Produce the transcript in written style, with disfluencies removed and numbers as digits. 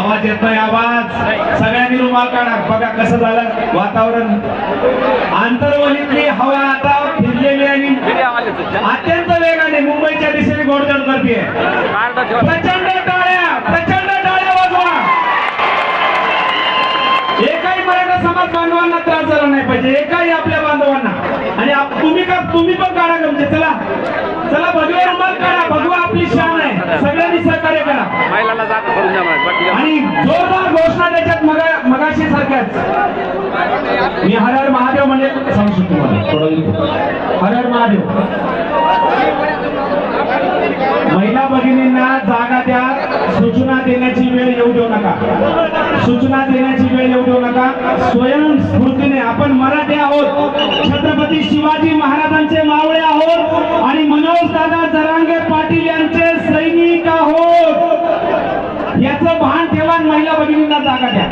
आवाज येतोय, आवाज. सगळ्यांनी रुमाल काढा. बघा कसं झालं वातावरण. आंतरवलीतली हवा आता फिरलेली आणि अत्यंत वेगाने मुंबईच्या दिशेने घोडदौड करते. प्रचंड टाळ्या वाजवा. एकाही मराठा समाज बांधवांना त्रास झाला नाही पाहिजे, एकाही आपल्या बांधवांना. आणि तुम्ही पण काढा गमचे. चला चला, भगवे रुमाल काढा. भगवा आपली शान आहे. सगळ्यांनी सहकार्य करा आणि जोरदार घोषणा त्याच्यात मगाशी सारख्याच. मी हर हर महादेव म्हणजे सांगू शकतो तुम्हाला. हर हर महादेव. महिला भगिनींना जागा द्या. सूचना देण्याची वेळ येऊ देऊ नका. सूचना देण्याची वेळ येऊ देऊ नका. स्वयंस्फूर्तीने आपण मराठी आहोत, छत्रपती शिवाजी महाराजांचे मावळे आहोत आणि मनोजदादा जरांगे पाटील यांचे सैनिक आहोत. याचं भान ठेवा. महिला भगिनींना जागा द्या.